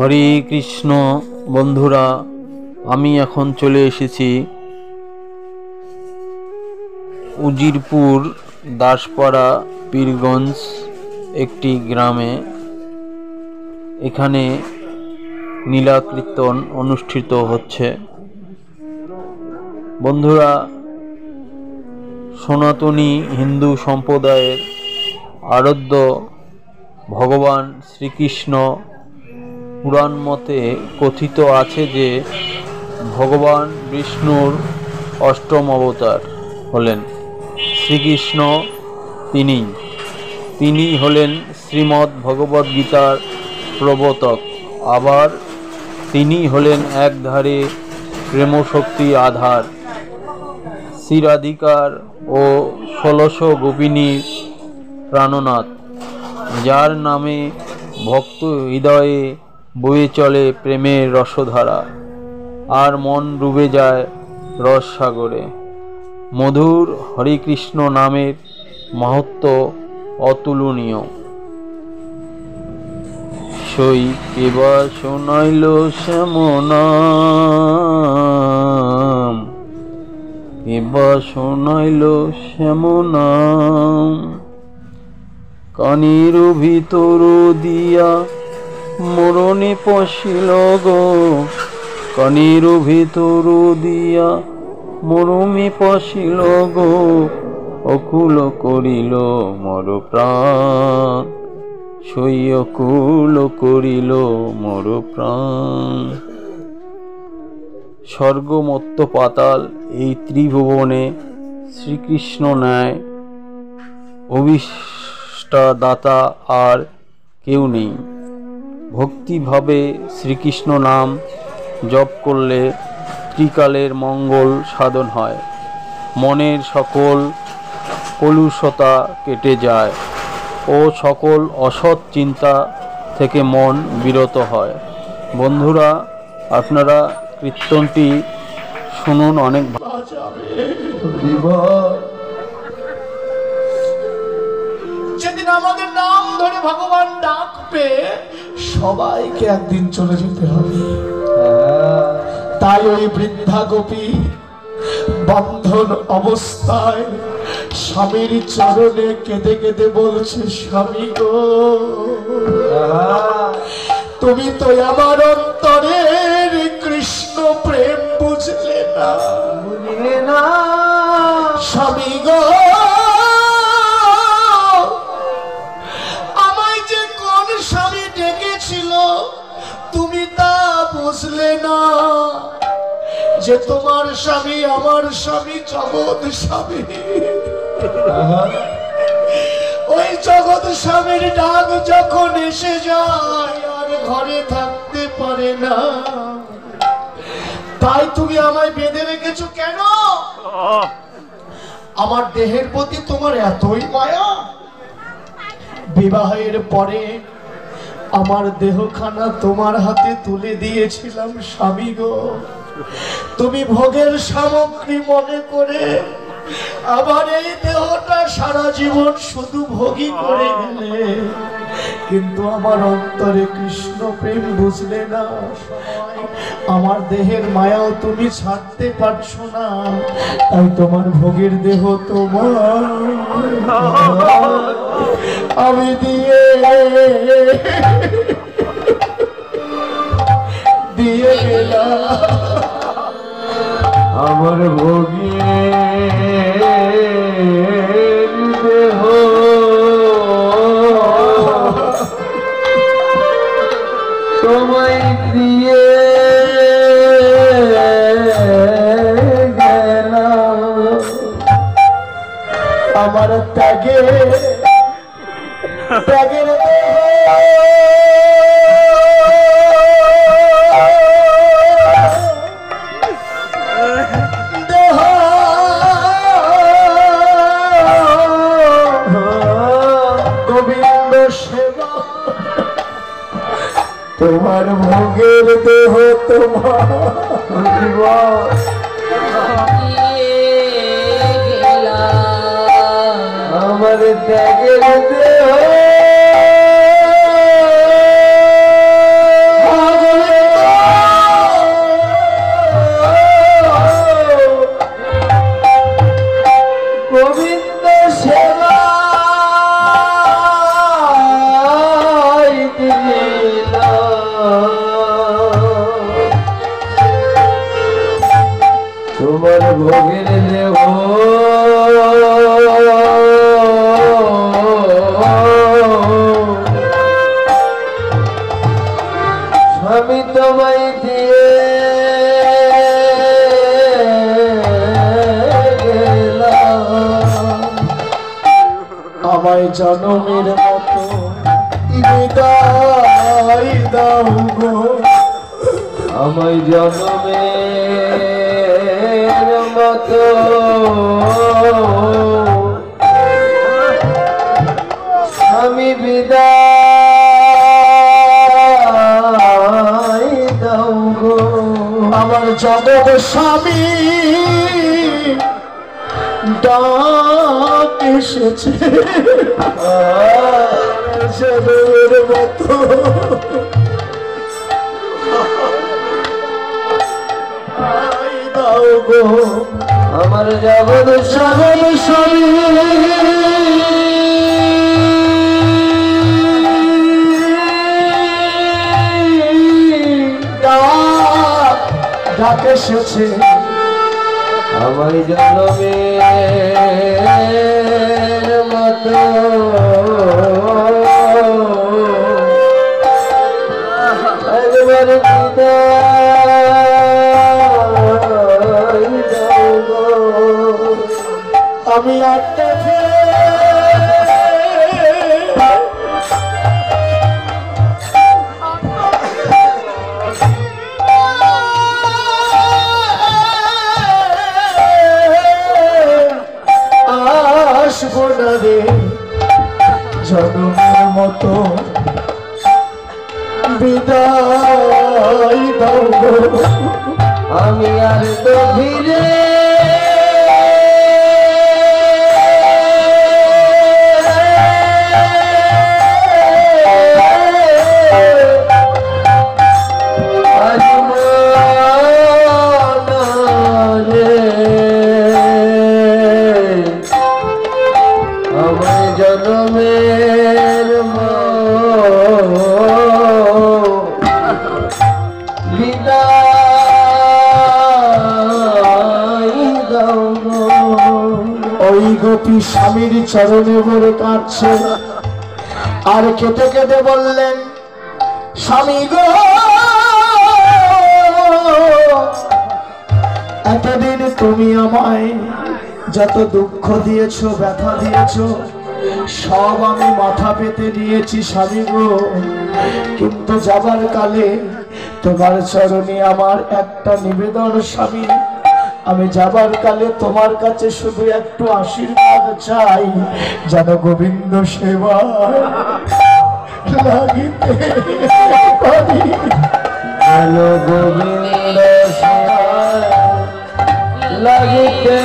হরে কৃষ্ণ বন্ধুরা, আমি এখন চলে এসেছি উজিরপুর দাসপাড়া পীরগঞ্জ একটি গ্রামে। এখানে নীলা কীর্তন অনুষ্ঠিত হচ্ছে। বন্ধুরা, সনাতনী হিন্দু সম্প্রদায়ের আরাধ্য ভগবান শ্রীকৃষ্ণ পুরাণ মতে কথিত আছে যে ভগবান বিষ্ণুর অষ্টম অবতার হলেন শ্রীকৃষ্ণ। তিনি হলেন শ্রীমদ্ ভগবদ গীতার প্রবর্তক। আবার তিনি হলেন একধারে প্রেমশক্তি আধার, শ্রীরাধিকার ও ১৬০০ গোপিনীর প্রাণনাথ, যার নামে ভক্ত হৃদয়ে বয়ে চলে প্রেমের রসধারা, আর মন ডুবে যায় রসসাগরে। মধুর হরিকৃষ্ণ নামের মাহাত্ম্য অতুলনীয়। সই কেবা শোনাইল শ্যামনাম, কেবা শোনাইল শ্যামনাম, কানের ভিতর দিয়া মরণে পশিল গো, কানের ভিতর দিয়া মরমে পশিল গো, অকুল করিল মর প্রাণ, সই অকুল করিল মর প্রাণ। স্বর্গ মর্ত্য পাতাল এই ত্রিভুবনে শ্রীকৃষ্ণ ন্যায় অভিষ্টাদাতা আর কেউ নেই। ভক্তিভাবে শ্রীকৃষ্ণ নাম জপ করলে ত্রিকালের মঙ্গল সাধন হয়, মনের সকল কলুষতা কেটে যায় ও সকল অসৎ চিন্তা থেকে মন বিরত হয়। বন্ধুরা, আপনারা কীর্তনটি শুনুন। অনেক যেদিন আমাদের নাম ধরে ভগবান ডাকবে, সবাইকে একদিন চলে যেতে হবে। তাই ওই বৃদ্ধা গোপী বন্ধন অবস্থায় স্বামীর চরণে কেঁদে কেঁদে বলছে, স্বামী গো, তুমি তো আমার অন্তরের কৃষ্ণ প্রেম বুঝলে না, স্বামী গো, আমায় যে কোন স্বামী ডেকেছিল তুমি তা বুঝলে না, যে তোমার স্বামী আমার স্বামী জগৎ স্বামী। ওই জগৎ স্বামীর ডাক যখন এসে যায় আর ঘরে থাকতে পারে না, তাই তুমি আমায় বেঁধে রেখেছো কেন? আমার দেহের প্রতি তোমার এতই মায়া? বিবাহের পরে আমার দেহখানা তোমার হাতে তুলে দিয়েছিলাম স্বামী গো, তুমি ভোগের সামগ্রী মনে করে আমার এই দেহটা সারা জীবন শুধু ভোগী করে গেলে, কিন্তু আমার অন্তরে কৃষ্ণ প্রেম বুঝলে না। আমার দেহের মায়াও তুমি ছাড়তে পারছো না, তাই তোমার ভোগের দেহ তোমার আমি দিয়ে দিয়ে গেলাম। আমার ভোগের দেহ তোমায় দিয়ে গেলাম। আমার ত্যাগের গোবিন্দ সেবা, তোমার ভোগের দেহ তোমার আমার ত্যাগের দেহ ভোগের দেহ স্বামী তোমায় দিয়ে আমায় জনমের মতো বিদায় দাও গো আমায় জনমের মতো আমি বিদায় দাও গো আমার জগৎ স্বামী ডাক এসেছে জনমের মতো দাও গো আমার জগৎ স্বামী ডাক এসেছে আমার জনমের মতো একবার বিদায় দাও গো আমি আটটা আসবো না রে জনমের মতো বিদায় দাও গো আমি আর তো ফিরে জনমের বিদায় দাও গো ওই গোপী স্বামীর চরণে ভরে কাঁদছে আর কেঁদে কেঁদে বললেন স্বামী গো এতদিন তুমি আমায় যত দুঃখ দিয়েছো ব্যথা দিয়েছো সব আমি মাথা পেতে নিয়েছি স্বামী গো কিন্তু যাবার কালে তোমার চরণে আমার একটা নিবেদন স্বামী আমি যাবার কালে তোমার কাছে শুধু একটু আশীর্বাদ চাই যেন গোবিন্দ সেবা লাগিতে পারি যেন গোবিন্দ সেবা লাগিতে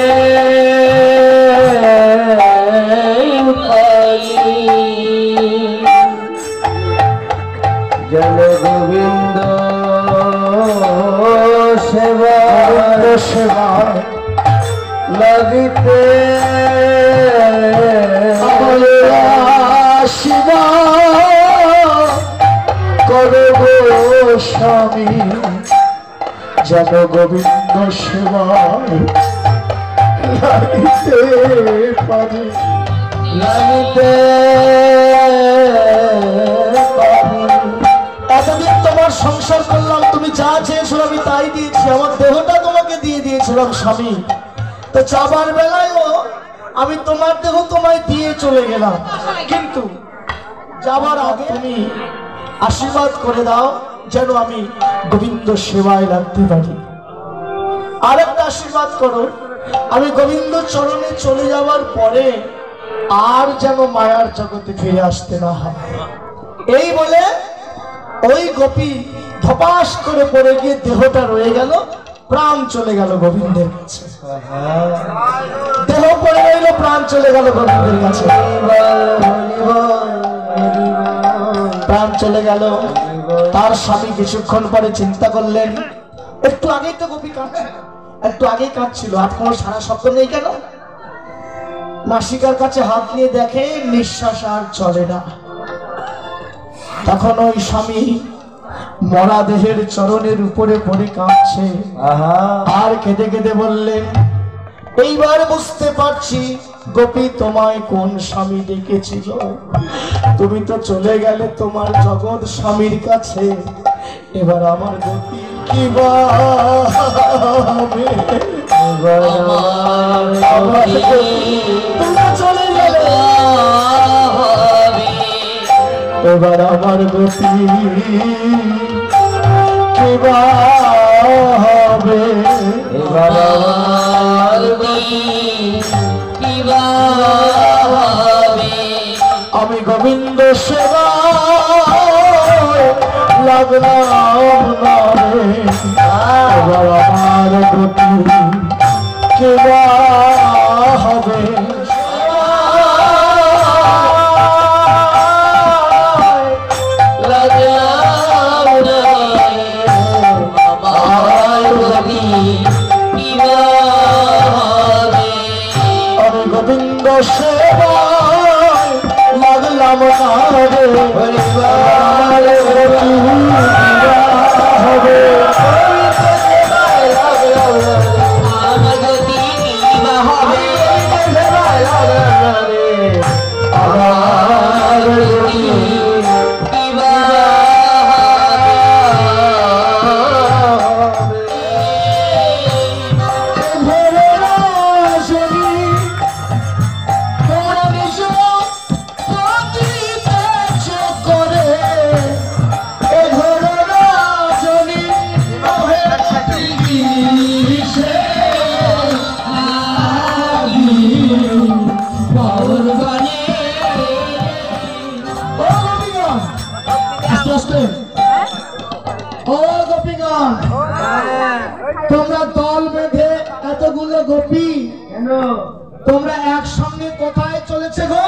জল গোবিন্দ সেবা সেবা লাগিতে শিবা করব স্বামী জল গোবিন্দ সেবা লাগিতে পারি লাগিতে এতদিন তোমার সংসার করলাম তুমি যা চেয়েছো আমি তাই দিয়েছি আমার দেহটা তোমাকে দিয়ে দিয়েছিলাম স্বামী তো যাবার বেলায়ও আমি তোমার দেহ তোমায় দিয়ে চলে গেলাম কিন্তু যাবার আগে তুমি আশীর্বাদ করে দাও যেন আমি গোবিন্দ সেবায় লাগতে পারি আর একটা আশীর্বাদ করো আমি গোবিন্দ চরণে চলে যাওয়ার পরে আর যেন মায়ার জগতে ফিরে আসতে না হয় এই বলে ওই গোপী ধপাস করে পড়ে গিয়ে দেহটা রয়ে গেল প্রাণ চলে গেল গোবিন্দের কাছে দেহ পড়ে রইল প্রাণ চলে গেল গোবিন্দের কাছে প্রাণ চলে গেল তার স্বামী কিছুক্ষণ পরে চিন্তা করলেন একটু আগেই তো গোপী কাঁদছিল একটু আগেই কাঁদছিল আর কোনো সারা শব্দ নেই কেন নাসিকার কাছে হাত নিয়ে দেখে নিঃশ্বাস আর চলে না তখন ওই স্বামী মরা দেহের চরণের উপরে পড়ে কাঁদছে আর কেঁদে কেঁদে বললেন এইবার বুঝতে পারছি গোপী তোমায় কোন স্বামী ডেকেছিল। তুমি তো চলে গেলে তোমার জগৎ স্বামীর কাছে। এবার আমার গোপী কি বা হবে? তোমরা চলে গেলে এবার আমার গোপী কি বা হবে? এবার আমার গোপী কি বা হবে? আমি গোবিন্দ সেবা লাগলাম না রে। এবার আমার গোপী কি বা হবে? আমি গোবিন্দ সেবায় লাগলাম না রে। হবে তোমরা দল বেঁধে এতগুলো গোপী তোমরা একসঙ্গে কোথায় চলেছে গো?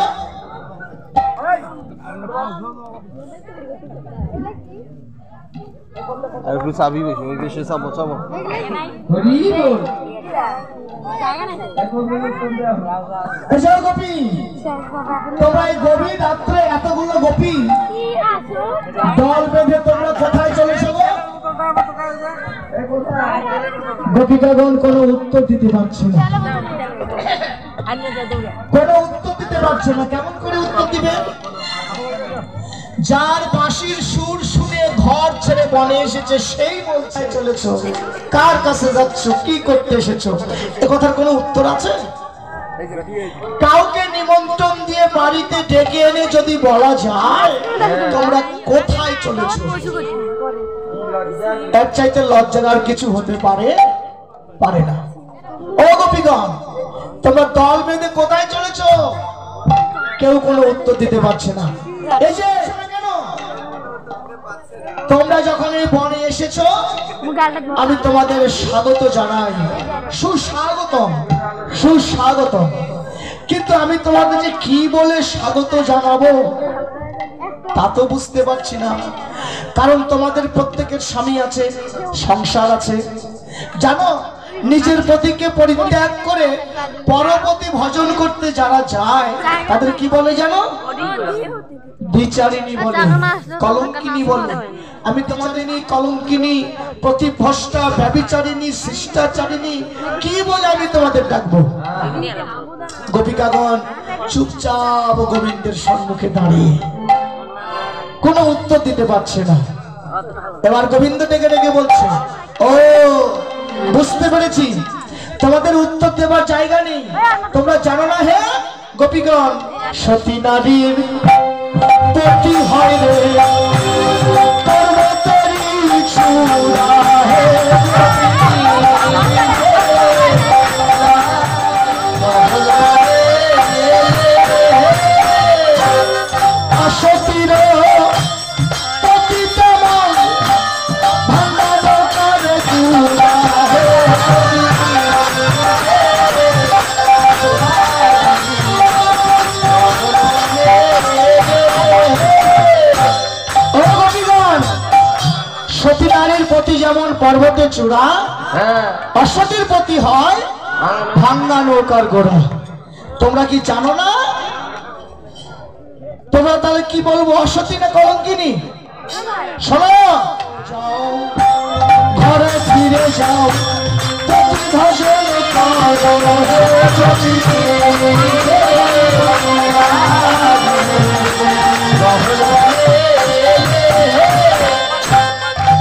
আর একটু চাবি বেশি ওই দেশে চাবো চাবো গোপী তোমরা এই গভীর রাত্রে এতগুলো গোপী দল বেঁধে তোমরা কোথায় চলেছো গো? গোপিকাগণ কোনো উত্তর দিতে পারছে না, কোনো উত্তর দিতে পারছে না। কেমন করে উত্তর দিবে? যার বাঁশির সুর শুনে ঘর ছেড়ে বনে এসেছে সেই বলছে চলেছো। কার কাছে যাচ্ছ, কি করতে এসেছো? এ কথার কোনো উত্তর আছে? কাউকে নিমন্ত্রণ দিয়ে বাড়িতে ডেকে এনে যদি বলা যায় তোমরা কোথায় চলেছো, এর চাইতে লজ্জার আর কিছু হতে পারে পারে না। ও গোপীগণ তোমরা দল বেঁধে কোথায় চলেছো? কেউ কোনো উত্তর দিতে পারছে না। এই যে কেন তোমরা যখন এই বনে এসেছো আমি তোমাদের স্বাগত জানাই, সুস্বাগতম সুস্বাগতম। কিন্তু আমি তোমাদের যে কি বলে স্বাগত জানাবো তা তো বুঝতে পারছি না। কারণ তোমাদের প্রত্যেকের স্বামী আছে, সংসার আছে। জানো নিজের পতিকে পরিত্যাগ করে পরপতি ভজন করতে যারা যায় তাদের কি বলে জানো? বিচারিণী বলে, কলঙ্কিনী বলে। আমি তোমাদের এই কলঙ্কিনী, প্রতিভ্রষ্টা, ব্যভিচারিণী, শিষ্টাচারিণী কি বলে আমি তোমাদের ডাকবো? গোপিকাগণ চুপচাপ গোবিন্দের সম্মুখে দাঁড়িয়ে কোনো উত্তর দিতে পারছে না। এবার গোবিন্দ ডেকে ডেকে বলছে, ও বুঝতে পেরেছি তোমাদের উত্তর দেবার জায়গা নেই। তোমরা জানো না হে গোপীগণ, সতী নারীর পতি হয় রে পর্বতেরই চূড়া হে। সতীর পতি তেমন ভাঙা নৌকার চূড়া হে। সতী নারীর পতি যেমন পর্বতের চূড়া, অসতীর পতি হয় ভাঙ্গা নৌকার গোড়া। তোমরা কি জানো না? তোমরা তাহলে কি বলবো, অসতী না কলঙ্কিনী? শোনো, যাও ঘরে ফিরে যাও, ভজন করো।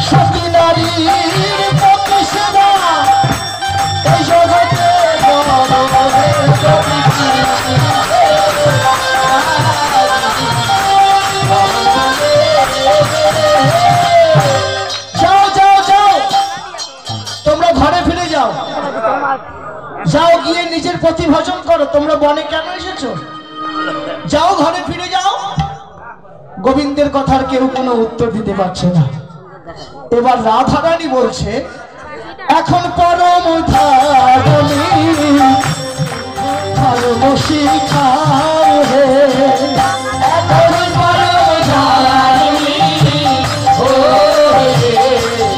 সতী নারীর পতি সেবা এই জগতে যাও যাও যাও, তোমরা ঘরে ফিরে যাও। যাও গিয়ে নিজের প্রতিভজন করো। তোমরা বনে কেন এসেছো? যাও ঘরে ফিরে যাও। গোবিন্দের কথার কেউ কোনো উত্তর দিতে পারছে না। এবার রাধারানী বলছে, এখন পরম ধারণী ভালোবাসি খাও হে, এখন পরম ধারণী ও হে,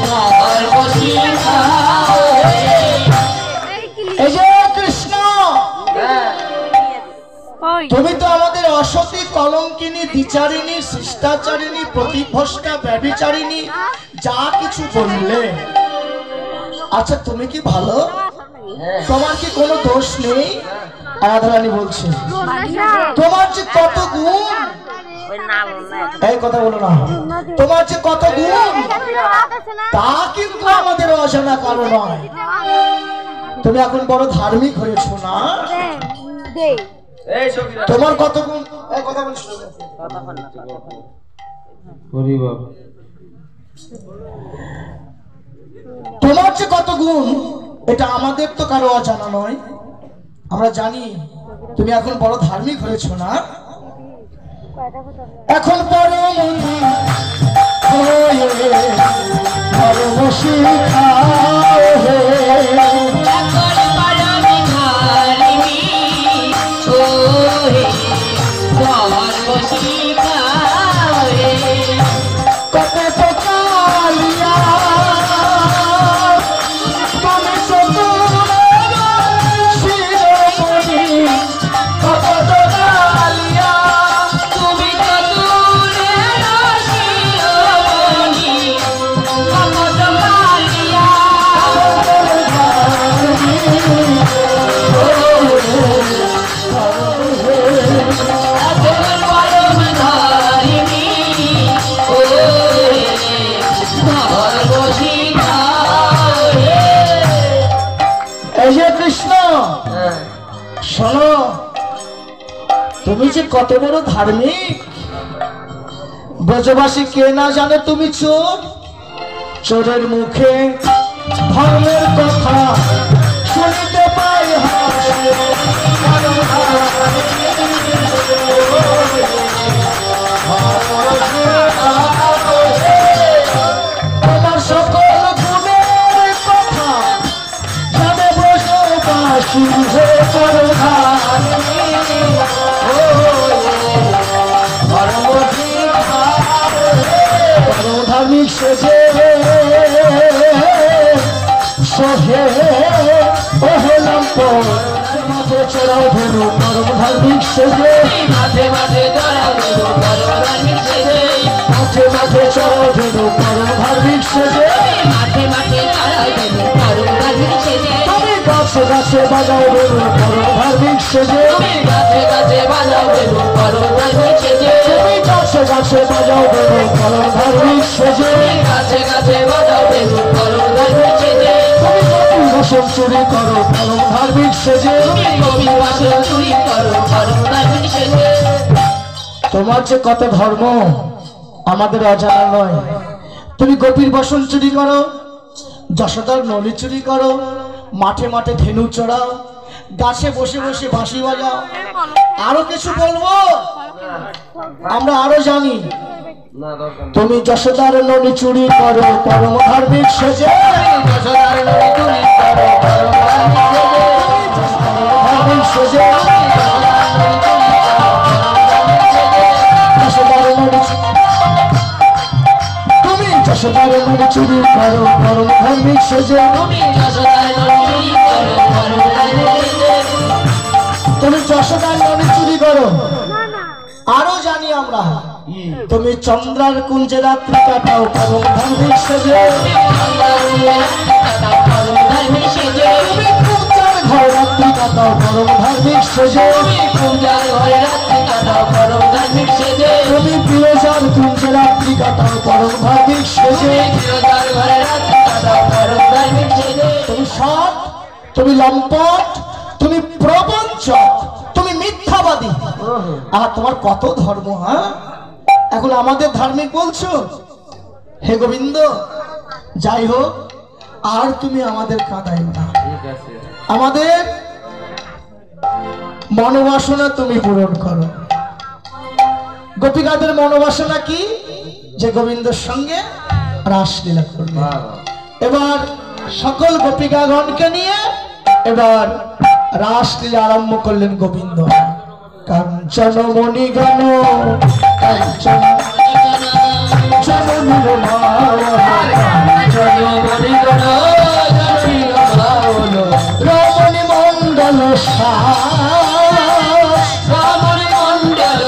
ভালোবাসি খাও হে। এই যে কৃষ্ণ, তুমি তো আমাদের অসতী, কলঙ্কিনী, দ্বিচারিণী, শিষ্টাচারিণী, প্রতিভ্রষ্টা, ব্যভিচারিণী যা কিছু বললে, আচ্ছা তুমি কি ভালো? তোমার কি কোনো দোষ নেই? রাধারানী বলছে, তোমার যে কত গুণ, এই কথা বলো না, তোমার যে কত গুণ তা কিন্তু আমাদের অজানা কারণ নয়। তুমি এখন বড় ধার্মিক হয়েছো না? তোমার কত গুণ, এই কথা বলছো তোমার যে কত গুণ এটা আমাদের তো কারো অজানা নয়। আমরা জানি তুমি এখন বড় ধার্মিক হয়েছো না? এখন পরম ভালোবাসি খাও হে, কত পকালিয়া তুমি চতুর শিরোমণি, কত পকালিয়া তুমি চতুর শিরোমণি, কত পকালিয়া এই যে কৃষ্ণ, শোনো, তুমি যে কত বড় ধার্মিক, ব্রজবাসী কে না জানে তুমি চোর। চোরের মুখে ধর্মের কথা শুনিতে পাই হাসি, তোমার সকল গুণের কথা জানে ব্রজবাসী হে ধার্মিক সেজে সোহে ওহেলাম মাঠে চড়াও ধরু পরম ধার্মিক সেজে, মাঠে মাঠে চড়াও ধরু পরম ধার্মিক সেজে, মাঠে মাঠে চড়াও ধরু পরম ধার্মিক সেজে, মাঠে মাঠে চড়াও ধরু পরম ধার্মিক সেজে, তুমি গাছে গাছে বাজাও ধরু পরম ধার্মিক সেজে, গাছে গাছে বাজাও ধরু পরম ধার্মিক সেজে, তুমি গাছে গাছে বাজাও ধরু পরম ধার্মিক সেজে, গাছে গাছে বাজাও ধরু পরম ধার্মিক সেজে, তুমি গোপী বাসন চুরি করো পরম ধার্মিক সেজে, গোপী বাসন চুরি করো পরম ধার্মিক সেজে। তোমার যে কত ধর্ম আমাদের অজানা নয়। তুমি গোপীর বাসন চুরি করো, যশোদার নলি চুরি করো, মাঠে মাঠে ধেনু চড়াও, গাছে বসে বসে বাঁশি বাজাও। আরো কিছু বলবো? আমরা আরো জানি তুমি যশোদার নলি চুরি করো পরম ধার্মিক সেজে, যশোদার নলি চুরি করো পরম ধার্মিক সেজে, তুমি যশোদার নলি চুরি করো পরম ধার্মিক সেজে, তুমি যশোদার নলি চুরি করো। আরো জানি আমরা তুমি চন্দ্রার কুঞ্জে রাত্রি কাটাও পরম ধার্মিক সেজে, তুমি পূজার ঘর সেজে কুঞ্জার ঘরে রাত্রি কাটাও পরম ধার্মিক সেজে তুমি বিরোজার কুঞ্জে রাত্রি কাটাও পরম ধার্মিক সেজে বিরোজার ঘরে রাত্রি কাটাও পরম ধার্মিক সেজে তুমি সৎ তুমি লম্পট তুমি প্রবঞ্চক তুমি মিথ্যাবাদী আর তোমার কত ধর্ম হ্যাঁ এখন আমাদের ধার্মিক বলছো হে গোবিন্দ যাই হোক আর তুমি আমাদের কাঁদাই না আমাদের মনোবাসনা তুমি পূরণ করো গোপিকাদের মনোবাসনা কি যে গোবিন্দের সঙ্গে রাসলীলা করবে এবার সকল গোপিকাগণকে নিয়ে এবার রাসলীলা আরম্ভ করলেন গোবিন্দ কাঞ্চন মণিগণ কাঞ্চন রমণী মন্ডল রমণী মন্ডল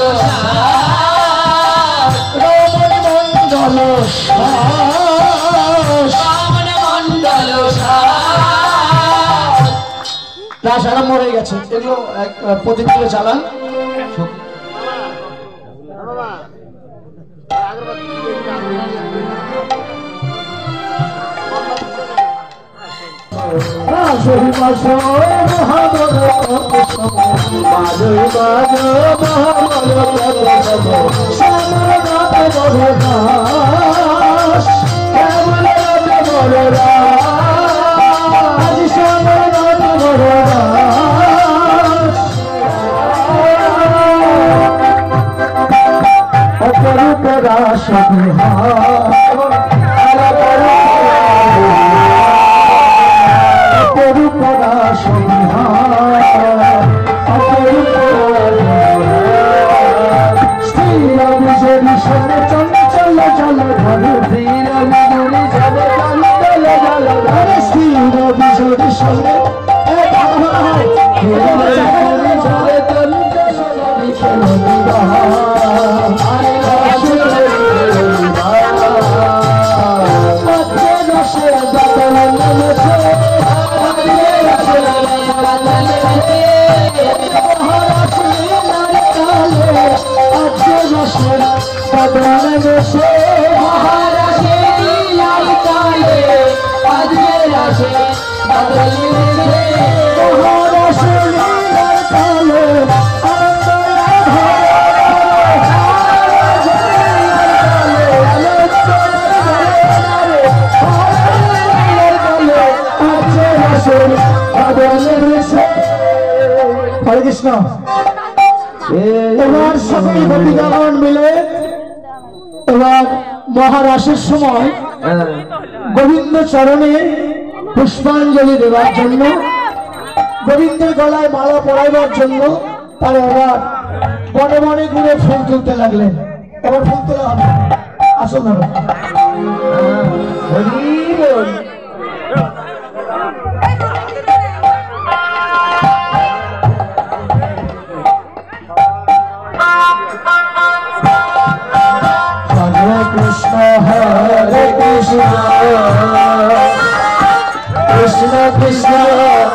রমণী মন্ডল রাস আরম্ভ হয়ে গেছে এগুলো প্রদীপ দিয়ে চালান হরে কৃষ্ণ এবার সকল গোপিকাগণ মিলে এবার মহারাসের সময় গোবিন্দ চরণে পুষ্পাঞ্জলি দেওয়ার জন্য গোবিন্দের গলায় মালা পরাইবার জন্য তারা এবার বনে বনে ঘুরে ফুল তুলতে লাগলেন এবার ফুল তোলা হবে আসুন কৃষ্ণ হরে কৃষ্ণ কৃষ্ণ কৃষ্ণ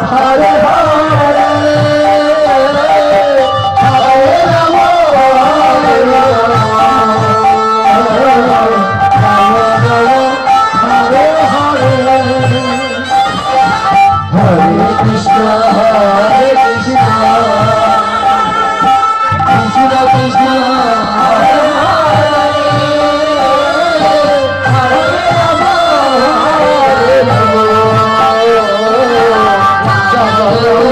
হরে হরে হরে রাম হরে রাম হরে রাম হরে হরে হরে কৃষ্ণ হরে কৃষ্ণ কৃষ্ণ কৃষ্ণ হরে Oh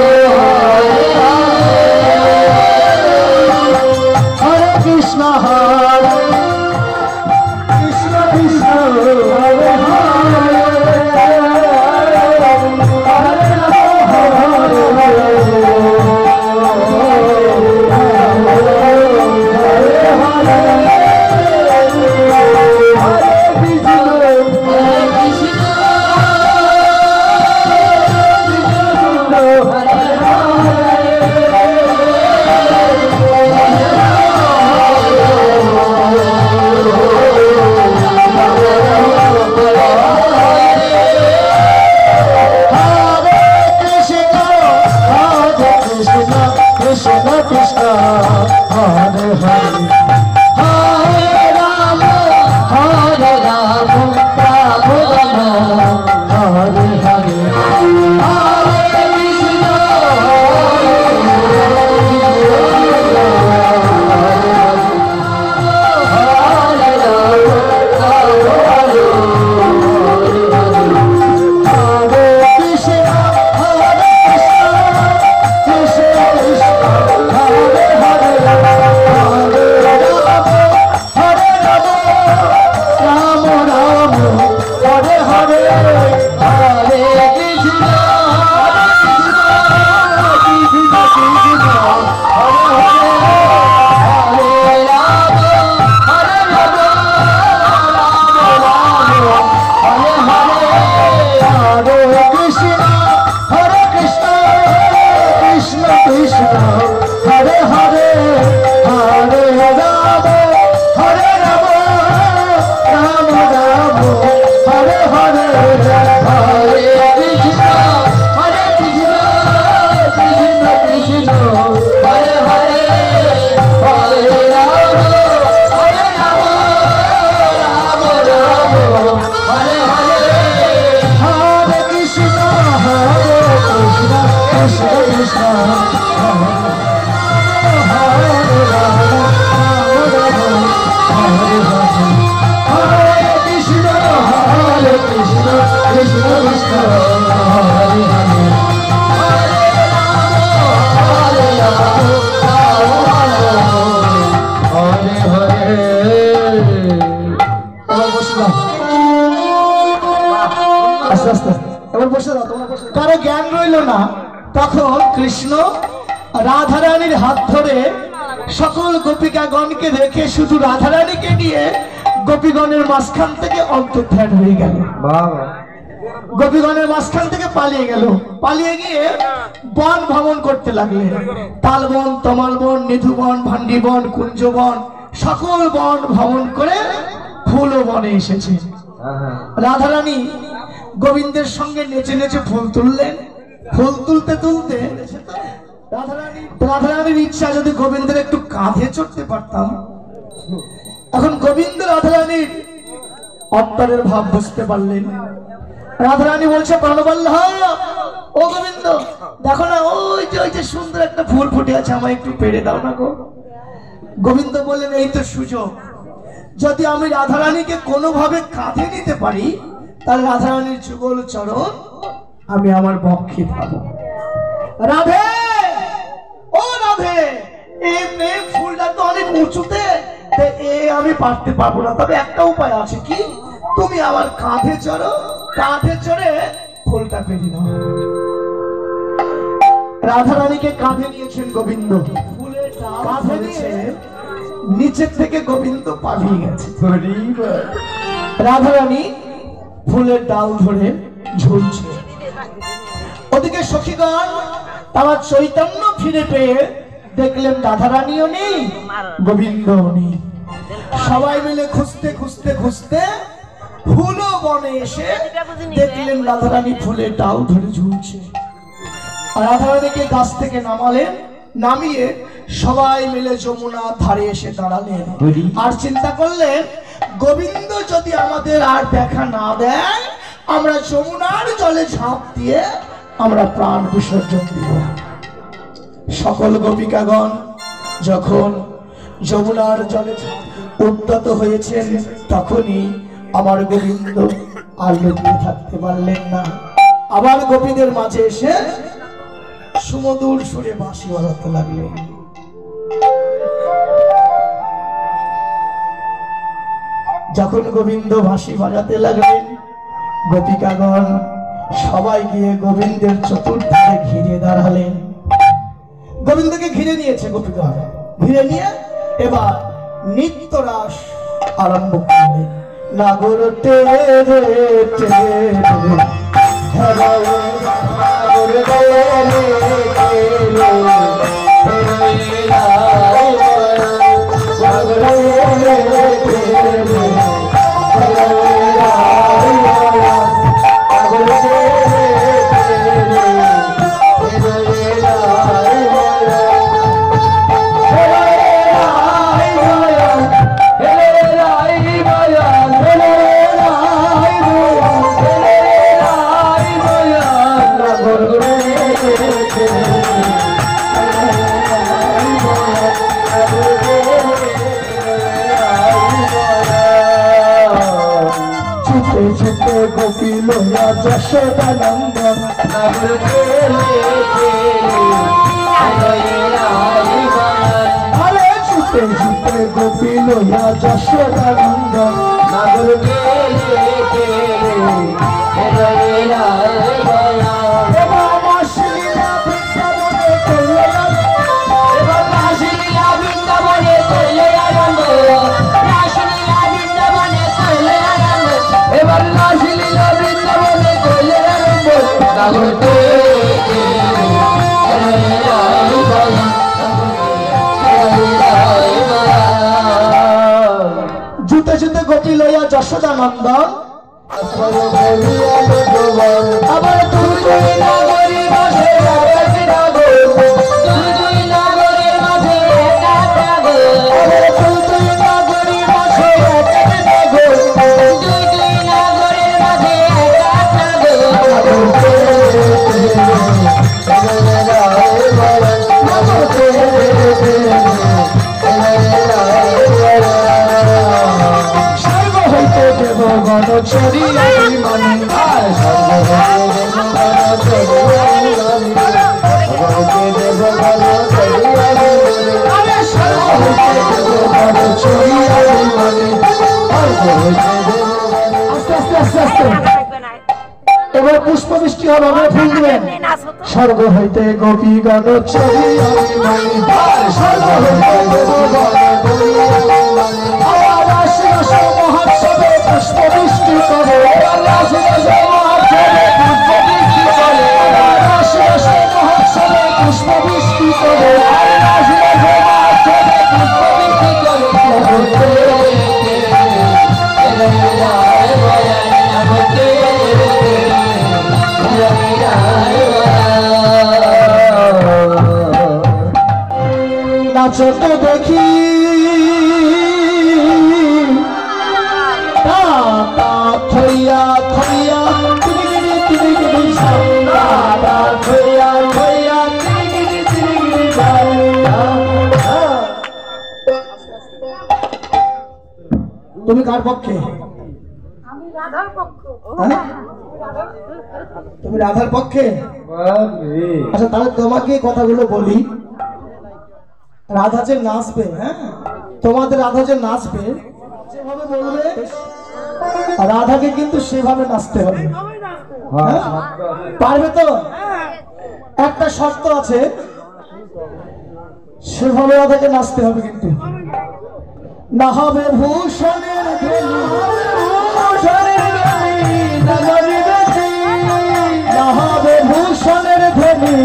কারো জ্ঞান রইল না। তখন কৃষ্ণ রাধারানীর হাত ধরে সকল গোপিকাগণকে রেখে শুধু রাধারানীকে নিয়ে গোপীগণের মাঝখান থেকে অন্তর্ধান হয়ে গেল। গোপীগণের মাঝখান থেকে পালিয়ে গেল। পালিয়ে গিয়ে বন ভ্রমণ করতে লাগলেন। তালবন, তমালবন, নিধুবন, ভান্ডিবন, কুঞ্জবন, সকল বন ভ্রমণ করে ফুল বনে এসেছে। রাধারানী গোবিন্দের সঙ্গে নেচে নেচে ফুল তুললেন। ফুল তুলতে তুলতে রাধারানীর ইচ্ছা যদি গোবিন্দের একটু কাঁধে চড়তে পারতাম। এখন গোবিন্দ রাধারানীর অন্তরের ভাব বুঝতে পারলেন। রাধারানী বলছে, প্রাণবল্লভ, ও গোবিন্দ, দেখো না ওই যে সুন্দর একটা ফুল ফুটে আছে, আমায় একটু পেড়ে দাও না গো। গোবিন্দ বললেন, এই তো সুযোগ। যদি আমি রাধারানীকে কোনোভাবে কাঁধে নিতে পারি, তাহলে রাধারানীর যুগল চরণ আমি আমার বক্ষে পাবো। রাধে, ও রাধে, এই ফুলটা তো অনেক উঁচুতে, আমি পারতে পারবো না। তবে একটা উপায় আছে, কি? তুমি আমার কাঁধে চড়ো, কাঁধে চড়ে ফুলটা পেরিয়ে নাও। রাধারানীকে কাঁধে নিয়েছেন গোবিন্দ। ফুলের কাঁধে নিয়ে নিচের থেকে গোবিন্দ পালিয়ে গেছে। রাধারানী ফুলের ডাল ধরে ঝুলছে। ওদিকে সখীগণ তার চৈতন্য ফিরে পেয়ে দেখলেন রাধারানীও নেই, গোবিন্দও নেই। সবাই মিলে খুঁজতে খুঁজতে খুঁজতে ফুল বনে এসে দেখলেন রাধারানী ফুলের ডাল ধরে ঝুলছে। রাধারানীকে গাছ থেকে নামালেন। নামিয়ে সবাই মিলে যমুনার ধারে এসে দাঁড়ালেন। আর চিন্তা করলেন, গোবিন্দ যদি আমাদের আর দেখা না দেয়, আমরা যমুনার জলে ঝাঁপ দিয়ে আমরা প্রাণ বিসর্জন দিব। সকল গোপিকাগণ যখন যমুনার জলে উদ্যত হয়েছেন, তখনই আমার গোবিন্দ আর লুকিয়ে থাকতে পারলেন না। আবার গোপীদের মাঝে এসে সুমধুর সুরে বাঁশি বাজাতে লাগলেন। যখন গোবিন্দ বাঁশি বাজাতে লাগলেন, গোপিকাগণ সবাই গিয়ে গোবিন্দের চতুর্দিকে ঘিরে দাঁড়ালেন। গোবিন্দকে ঘিরে নিয়েছে গোপীগণ। ঘিরে নিয়ে এবার নৃত্যরাস আরম্ভ করলেন। নাগর টেরে গোপী লোয়া যশোদা নন্দন নাগর আরে ছুটে ছুটে গোপী লোয়া যশোদা নন্দন নাগর জুতে জুতে গোপী লইয়া যশোদা নন্দন আবার তুই নগরী বসে ছড়িয়ে রঙে ফুল দিবেন। স্বর্গ হইতে গোপী গণ ছবি স্বর্গ হইতে মহোৎসবে পুষ্প বৃষ্টি করে মহোৎসবে পুষ্প বৃষ্টি করে নাচতে দেখি থইয়া থইয়া তুমি কার পক্ষে? তুমি রাধার পক্ষে? আচ্ছা তাহলে তোমাকে কথাগুলো বলি। রাধা যে নাচবে, হ্যাঁ তোমাদের রাধা যে নাচবে যেভাবে বলবে রাধাকে কিন্তু সেভাবে নাচতে হবে। পারবে তো? একটা শর্ত আছে, সেভাবে রাধাকে নাচতে হবে কিন্তু। না হবে ভূষণের না হবে ভূষণের ধ্বনি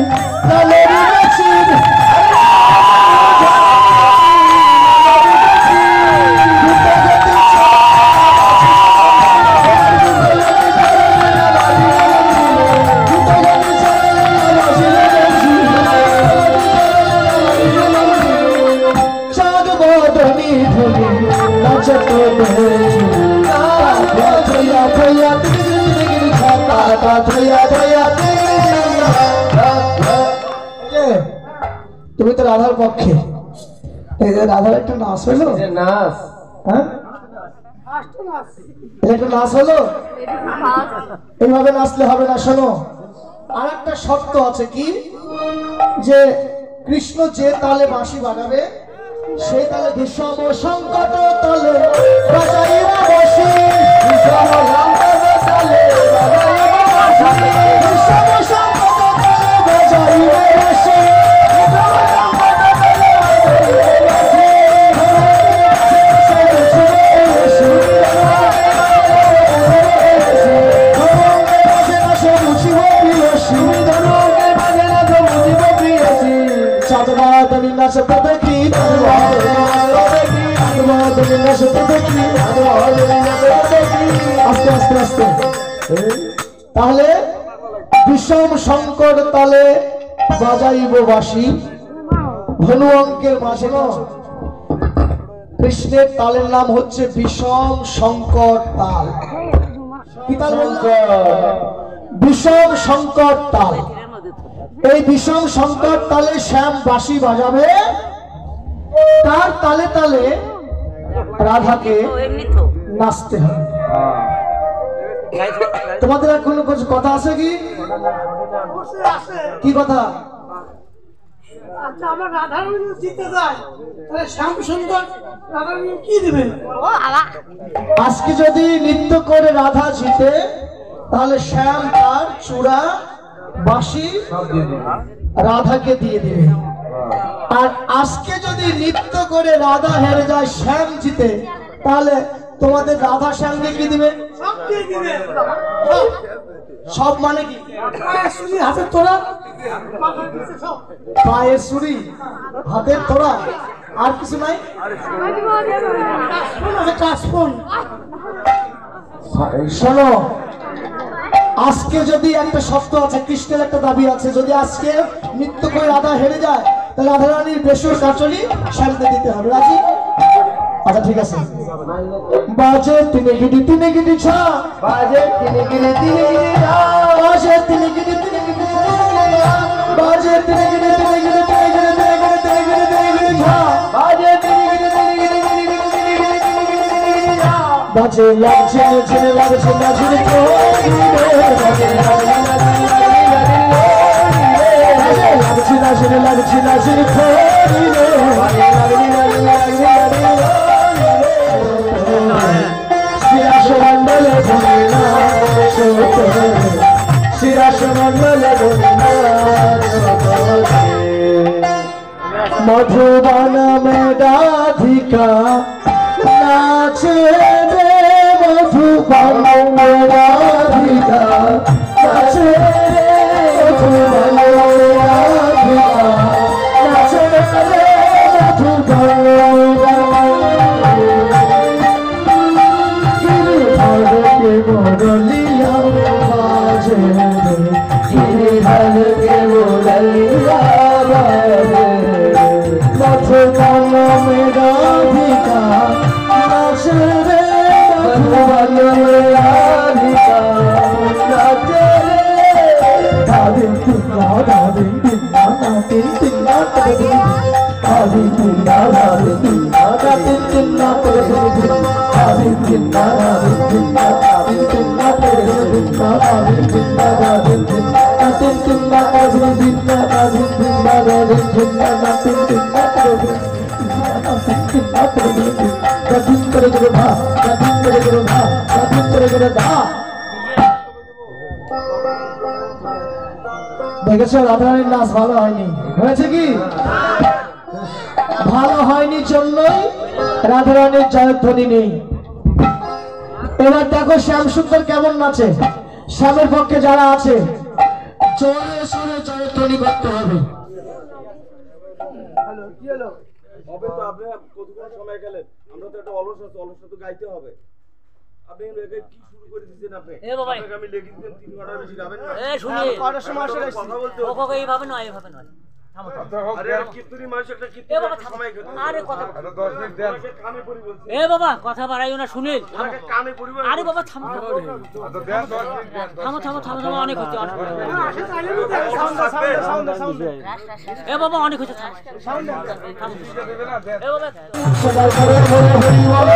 তুমি তো রাধার পক্ষে। এই যে রাধার একটা নাচ হলো, নাচ, হ্যাঁ একটা নাচ হলো, এইভাবে নাচলে হবে না। শোনো, আর একটা শর্ত আছে কি, যে কৃষ্ণ যে তালে বাঁশি বাজাবে সেই তালে বিষম সংকট তালে বাজাইবা বাঁশি, বিষম সংকট তালে বাজাইবা বাঁশি, বিষম সংকট তালে বাজাইবা বাঁশি। নাচতে দেখি আস্তে আস্তে আস্তে। তাহলে বিষম সংকট তালে বাজাইব বাঁশি, ধনু অঙ্কের বাঁশি। কৃষ্ণের তালের নাম হচ্ছে বিষম সংকট তাল। কি তাল? বিষম সংকট তাল। এই বিষম সংকট তালে শ্যাম বাঁশি বাজাবে, তার তালে তালে রাধাকে নাচতে হবে। তোমাদের আর কোনো কথা আছে কি? কি কথা? আচ্ছা, আমার রাধারানী জিতে যায়, তাহলে শ্যাম সুন্দর রাধারানী কি দিবে? আজকে যদি নৃত্য করে রাধা জিতে, তাহলে শ্যাম তার চূড়া বাঁশি রাধাকে দিয়ে দিবে। আর আজকে যদি নৃত্য করে রাধা হেরে যায়, শ্যাম জিতে, তাহলে তোমাদের রাধা শ্যামকে কি দিবে? সব মানে কি? হাতের তোরা, পায়ের চুড়ি, হাতের তোরা, আর কিছু নাই। শোনো, আজকে যদি একটা শর্ত আছে, কৃষ্ণের একটা দাবি আছে, যদি আজকে নৃত্য করে রাধা হেরে যায়, তাহলে রাধারানীর বেশর কাচলি শ্যামকে দিতে হবে। রাজি? আচ্ছা ঠিক আছে। বাজে তিনে গিরি ছা, বাজে তিনে গিরি ছা, বাজে তিনে গিরি ছা, বাজে তিনে গিরি ছা, বাজে তিনে গিরি ছা, বাজে লাগছে ঝিনে লাগছে না ঝিনে লাগছে না ঝিনে শিরাসমণ্ডলে মধুবন মে রাধিকা নাচে রে, মধুবন মে রাধিকা নাচে রে, মধুবন মে রাধিকা নাচে রে, মধুবন के मुरलिया बाजे रे, गिरिधर के मुरलिया बाजे, मधुबन में राधिका नाचे रे, मधुबन में राधिका नाचे रे, दादिन तिन्ना दादिन तिन्ना दादिन तिन्ना दादिन तिन्ना दादिन तिन्ना दादिन तिन्ना दादिन तिन्ना দেখেছো রাধারানীর নাচ ভালো হয়নি, হয়েছে কি ভালো হয়নি জন্যই রাধারানীর জয়ধ্বনি নেই। এবার দেখো শ্যাম সুন্দর কেমন নাচে। শ্যামের পক্ষে যারা আছে জোরে সোরে জয়ধ্বনি করতে হবে। হবে তো আপনি কতক্ষণ সময় গেলেন, আমরা তো একটা অলস আছে, অলসটা তো গাইতে হবে। আপনি কি শুরু করে দিয়েছেন? আপনি আপনাকে আমি লিখে দিতেন 3 ঘন্টার বেশি গাবেন না। কয়টার সময় আসলে কথা বলতে হবে? এইভাবে নয়, এইভাবে নয়। আরে কিতুরি মানুষ একটা কিতুরি সময় গেল। আরে কথা 10 মিনিট দেন। কানে পড়ি বলছি। এ বাবা কথা বাড়াইও না সুনীল। কানে পড়ি বল। আরে বাবা থামো। আচ্ছা দেন 10 মিনিট দেন। থামো অনেক হচ্ছে অনেক। সাউন্ড। এ বাবা অনেক হচ্ছে থামো। সাউন্ড দেন। এ বাবা সবাই করে হরি বল।